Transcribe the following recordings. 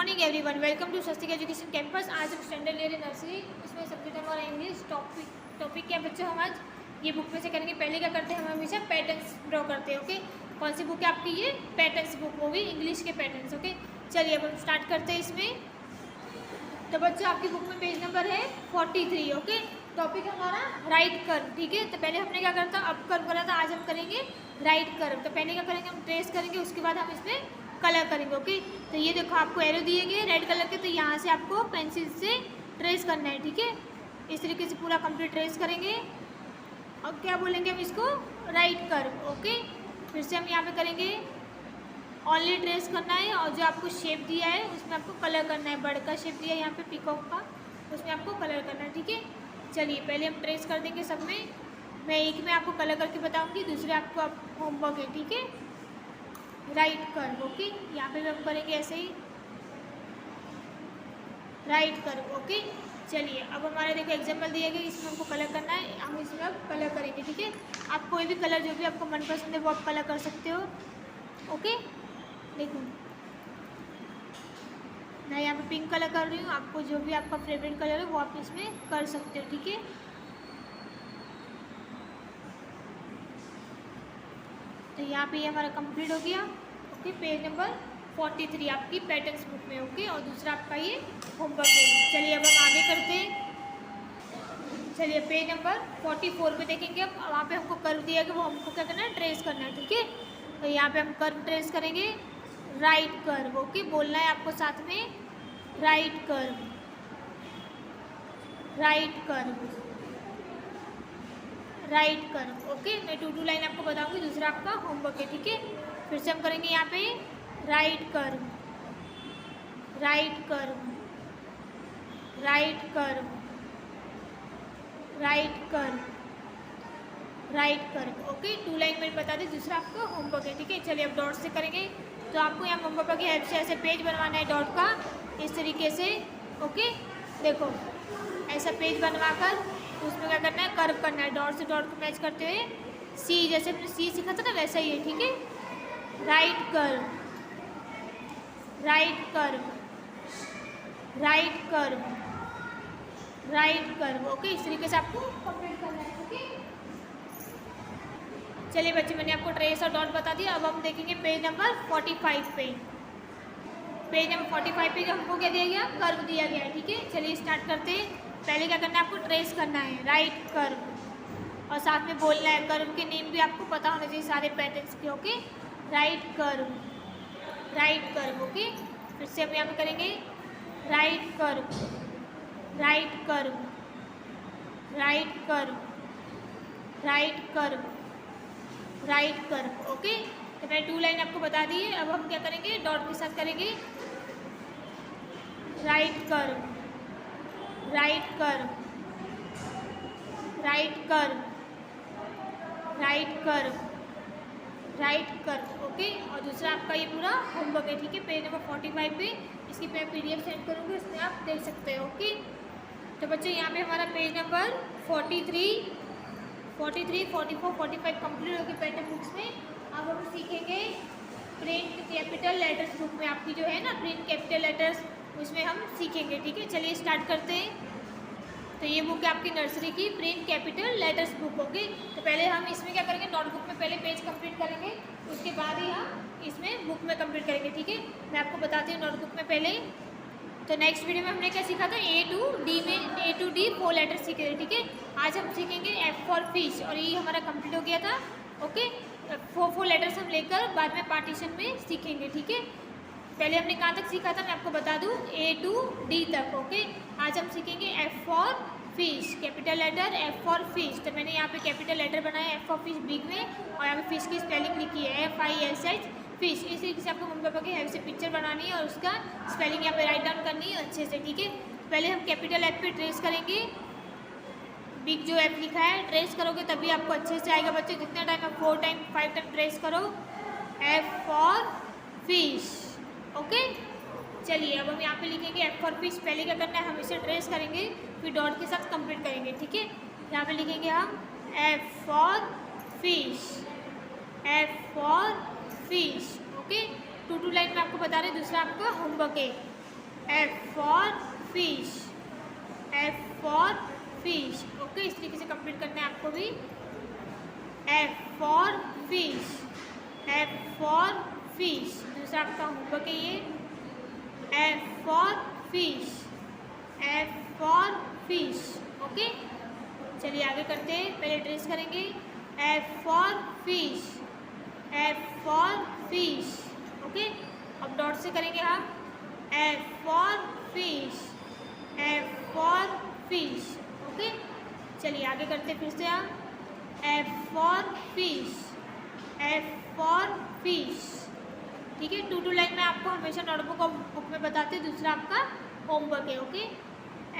Morning everyone, welcome to Swastik education campus. आज हम standard ले रहे नर्सरी, इसमें सब्जेक्ट हमारा इंग्लिश। टॉपिक क्या बच्चों, हम आज ये बुक में से करेंगे। पहले क्या करते हैं, हम हमेशा पैटर्न्स ड्रॉ करते हैं। ओके, कौन सी बुक है आपकी? ये पैटर्न्स बुक, वो भी इंग्लिश के पैटर्न्स। ओके, चलिए अब हम स्टार्ट करते हैं इसमें। तो बच्चों आपकी बुक में पेज नंबर है 43। ओके, टॉपिक हमारा राइट कर्व। ठीक है, तो पहले हमने क्या करता, अब कर्व करा था, आज हम करेंगे राइट कर्व। तो पहले क्या करेंगे, हम ट्रेस करेंगे, उसके बाद हम इसमें कलर करेंगे। ओके, तो ये देखो आपको एरो दिए गए रेड कलर के, तो यहाँ से आपको पेंसिल से ट्रेस करना है। ठीक है, इस तरीके से पूरा कंप्लीट ट्रेस करेंगे। और क्या बोलेंगे हम इसको? Right curve. ओके, फिर से हम यहाँ पे करेंगे, ऑनली ट्रेस करना है, और जो आपको शेप दिया है उसमें आपको कलर करना है। बर्ड का शेप दिया है यहाँ पे, पीकॉक का, उसमें आपको कलर करना है। ठीक है, चलिए पहले हम ट्रेस कर देंगे सब में। मैं एक में आपको कलर करके बताऊँगी, दूसरे आपको होमवर्क है। ठीक है, राइट कर्व। ओके, यहाँ पे भी हम करेंगे ऐसे ही राइट कर्व। ओके, चलिए अब हमारे देखो एग्जाम्पल दिए गए, इसमें हमको कलर करना है, हम इसमें अब कलर करेंगे। ठीक है, आप कोई भी कलर जो भी आपको मनपसंद है वो आप कलर कर सकते हो। ओके, देखो मैं यहाँ पे पिंक कलर कर रही हूँ, आपको जो भी आपका फेवरेट कलर है वो आप इसमें कर सकते हो। ठीक है, तो यहाँ पे ये हमारा कंप्लीट हो गया। ओके, पेज नंबर 43 आपकी पैटर्न्स बुक में। ओके, और दूसरा आपका ये होमवर्क है। चलिए अब हम आगे करते हैं। चलिए पेज नंबर 44 पे देखेंगे। अब वहाँ पे हमको कर्व दिया गया, वो हमको क्या करना है? ट्रेस करना है। ठीक है, तो यहाँ पे हम कर्व ट्रेस करेंगे, राइट कर्व। ओके, बोलना है आपको साथ में, right curve, right curve, right curve. Okay, मैं 2 लाइन आपको बताऊंगी, दूसरा आपका होमवर्क है। ठीक है, फिर से हम करेंगे यहाँ पे right curve, right curve, right curve, right curve, right curve. Okay, 2 line मैंने बता दी, दूसरा आपका होमवर्क है। ठीक है, चलिए अब डॉट से करेंगे। तो आपको यहाँ मम्मी पापा की हेल्प से ऐसे पेज बनवाना है डॉट का, इस तरीके से। ओके, देखो ऐसा पेज बनवा कर उसमें क्या करना है? कर्व करना है, डॉट से डॉट को मैच करते हुए। सी, जैसे हमने सी सीखा था ना, वैसा ही है। ठीक है, right curve, right curve, right curve, right curve. Okay, इस तरीके से आपको कंप्लीट करना है। ओके, चलिए बच्चे मैंने आपको ट्रेस और डॉट बता दिया। अब हम देखेंगे पेज नंबर 45 पे। पेज नंबर 45 पे हमको क्या दिया गया? कर्व दिया गया है। ठीक है, चलिए स्टार्ट करते हैं। पहले क्या करना है? आपको ट्रेस करना है, राइट कर्व, और साथ में बोलना है। कर्व के नेम भी आपको पता होना चाहिए सारे पैटर्न्स के। Okay, right curve, right curve. Okay, फिर से हम यहाँ पे करेंगे right curve, right curve, right curve, right curve, right curve. Okay, तो मैंने 2 लाइन आपको बता दी है। अब हम क्या करेंगे? डॉट के साथ करेंगे right curve, right curve, right curve, right curve, right curve. Okay, और दूसरा आपका ये पूरा होमवर्क है। ठीक है, पेज नंबर 45 पे इसकी मैं PDF सेंड करूँगी, उसमें आप देख सकते हो। ओके, तो बच्चों यहाँ पे हमारा पेज नंबर 43, 44, 45 कंप्लीट होगी पैटर्न बुक्स में। अब हम सीखेंगे प्रिंट कैपिटल लेटर्स बुक में, आपकी जो है ना प्रिंट कैपिटल लेटर्स, उसमें हम सीखेंगे। ठीक है, चलिए स्टार्ट करते हैं। तो ये बुक है आपकी नर्सरी की print capital letters book. Okay, तो पहले हम इसमें क्या करेंगे? नोटबुक में पहले पेज कंप्लीट करेंगे, उसके बाद ही हम इसमें बुक में कंप्लीट करेंगे। ठीक है, मैं आपको बताती हूँ नोटबुक में पहले। तो नेक्स्ट वीडियो में हमने क्या सीखा था? A to D 4 लेटर्स सीखे थे। ठीक है, आज हम सीखेंगे F फॉर फिश, और ये हमारा कंप्लीट हो गया था। ओके, 4 लेटर्स हम लेकर बाद में पार्टीशन में सीखेंगे। ठीक है, पहले हमने कहाँ तक सीखा था मैं आपको बता दूँ, A to D तक। ओके, आज हम सीखेंगे F for fish, capital letter F for fish. तो मैंने यहाँ पे कैपिटल लेटर बनाया F फॉर फिश बिग में, और यहाँ पे फिश की स्पेलिंग लिखी है FISH फिश। इस तरीके से आपको मम्मी पापा की हेल्प से पिक्चर बनानी है और उसका स्पेलिंग यहाँ पे राइट डाउन करनी है अच्छे से। ठीक है, पहले हम कैपिटल F पे ट्रेस करेंगे, बिग जो F लिखा है ट्रेस करोगे तभी आपको अच्छे से आएगा। बच्चे जितना टाइम आप 4 टाइम 5 टाइम ट्रेस करो, F फॉर फिश। ओके, चलिए अब हम यहाँ पे लिखेंगे F फॉर फिश। पहले क्या करना है? हम इसे ट्रेस करेंगे, फिर डॉट के साथ कंप्लीट करेंगे। ठीक है, यहाँ पे लिखेंगे हम F for fish, F for fish. Okay, 2 line में आपको बता रहे, दूसरा आपका होमवर्क है। F for fish, F for fish। Okay, इस तरीके से कंप्लीट करना है आपको भी। F for fish, F for fish। दूसरा आपका होमवर्क है ये, F for fish, F for fish। Okay, चलिए आगे करते हैं। पहले ट्रेस करेंगे, F for fish, F for fish। Okay, अब डॉट से करेंगे हम, F for fish, F for fish। Okay, चलिए आगे करते फिर से हम, F for fish, F for fish। ठीक है, 2 लाइन में आपको हमेशा नोटबुक और बुक में बताते हैं। दूसरा आपका होमवर्क है। Okay,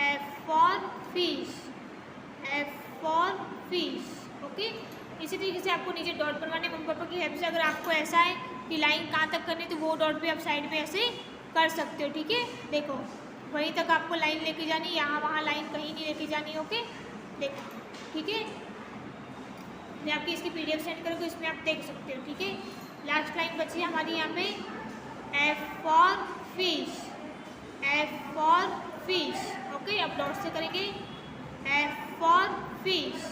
F for fish, F for fish। Okay, इसी तरीके से आपको नीचे डॉट बनवाने मम्मी पापा की हेल्प से। अगर आपको ऐसा है कि लाइन कहाँ तक करनी तो वो डॉट भी आप साइड में ऐसे कर सकते हो। ठीक है, देखो वहीं तक आपको लाइन लेके जानी, यहाँ वहाँ लाइन कहीं नहीं लेके जानी। ओके, देखो ठीक है, मैं आपकी इसकी PDF सेंड करूँगी, इसमें आप देख सकते हो। ठीक है, लास्ट लाइन बची है हमारी यहाँ पे, F for fish, F for fish। Okay, अब डॉट से करेंगे, F for fish,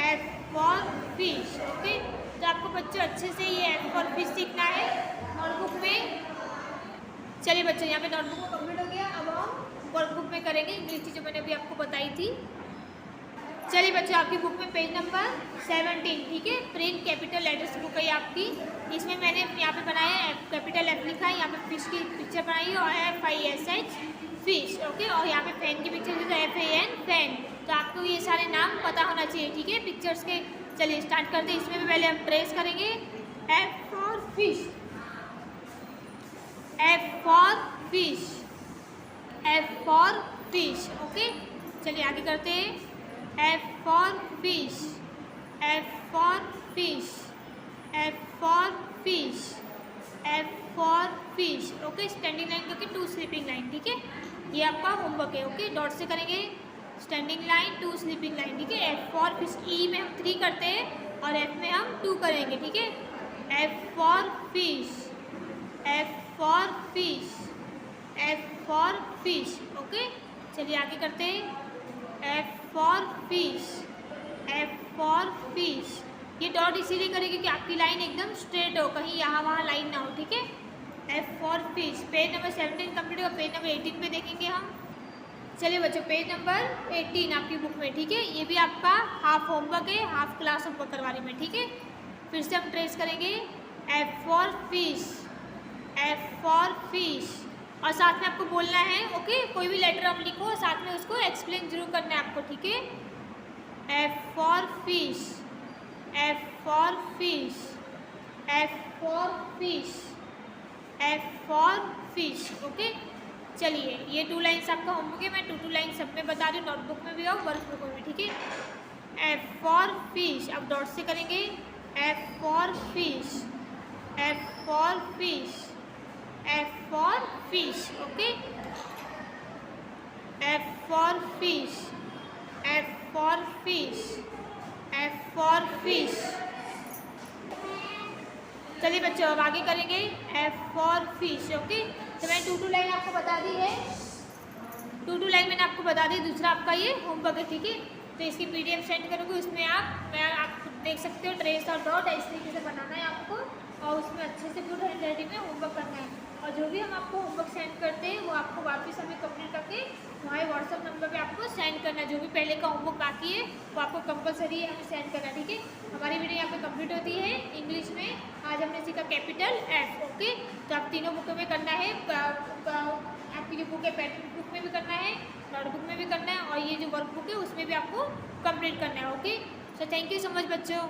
F for fish। Okay, तो आपको बच्चों अच्छे से ये F for fish सीखना है नोटबुक में। चलिए बच्चों, यहाँ पे नोटबुक में कंप्लीट हो गया। अब हम वर्कबुक में करेंगे इंग्लिश चीज़ें मैंने अभी आपको बताई थी। चलिए बच्चों, आपकी बुक में पेज नंबर 17, ठीक है, प्रिंट कैपिटल लेटर्स बुक है आपकी। इसमें मैंने यहाँ पे बनाया है, कैपिटल F लिखा है, यहाँ पे फिश की पिक्चर बनाई है और FISH फिश। ओके, और यहाँ पे फैन की पिक्चर है तो FAN फैन। तो आपको ये सारे नाम पता होना चाहिए। ठीक है, पिक्चर्स के। चलिए स्टार्ट करते हैं। इसमें भी पहले हम ट्रेस करेंगे, F for fish, F for fish, F for fish। Okay, चलिए आगे करते हैं, F for fish, F for fish, F for fish, F for fish। Okay, standing line करके 2 स्लीपिंग लाइन। ठीक है, ये आपका होमवर्क है। ओके, डॉट से करेंगे, स्टैंडिंग लाइन 2 स्लीपिंग लाइन। ठीक है, F for fish, E में हम 3 करते हैं और F में हम 2 करेंगे। ठीक है, F for fish, F for fish, F for fish। Okay, चलिए आगे करते हैं, F for fish, F for fish। ये डॉट इसीलिए करेंगे कि आपकी लाइन एकदम स्ट्रेट हो, कहीं यहाँ वहाँ लाइन ना हो। ठीक है, F for fish। Page number 17 complete होगा, पेज नंबर 18 पे देखेंगे हम। चलिए बच्चों, पेज नंबर 18 आपकी बुक में। ठीक है, ये भी आपका हाफ होमवर्क है, हाफ क्लास होमवर्क करवा रही मैं। ठीक है, फिर से हम ट्रेस करेंगे, F for fish, F for fish। और साथ में आपको बोलना है। ओके, कोई भी लेटर आप लिखो, साथ में उसको एक्सप्लेन जरूर करना है आपको। ठीक है, F for fish, F for fish, F for fish, F for fish। Okay, चलिए ये 2 लाइन्स आपका होमवर्क है। मैं 2 लाइन सब में बता रही हूँ, नोटबुक में भी और वर्कबुक में भी। ठीक है, F for fish। अब डॉट से करेंगे, F for fish, F for fish, F for fish। Okay, F for fish, F for fish, F for fish। चलिए बच्चों, अब आगे करेंगे F for fish। ओके, तो मैंने 2 लाइन आपको बता दी है, 2 लाइन मैंने आपको बता दी। दूसरा आपका ये होमवर्क है। ठीक है, तो इसकी PDF सेंड करूँगी, उसमें आप देख सकते हो, ट्रेस और डॉट इस तरीके से बनाना है आपको और उसमें अच्छे से गुड हैंडराइटिंग में होमवर्क करना है। और जो भी हम आपको होमवर्क सेंड करते हैं वो आपको वापस हमें कंप्लीट करके हमारे WhatsApp नंबर पे आपको सेंड करना है। जो भी पहले का होमवर्क बाकी है वो आपको कंपलसरी हमें सेंड करना है। ठीक है, हमारी वीडियो यहाँ पे कंप्लीट होती है इंग्लिश में। आज हमने सीखा कैपिटल F। ओके, तो आप तीनों बुकों में करना है, आपकी जो बुक है पैटर्न बुक में भी करना है, नोटबुक में भी करना है और ये जो वर्क बुक है उसमें भी आपको कंप्लीट करना है। Okay, so thank you so much बच्चों।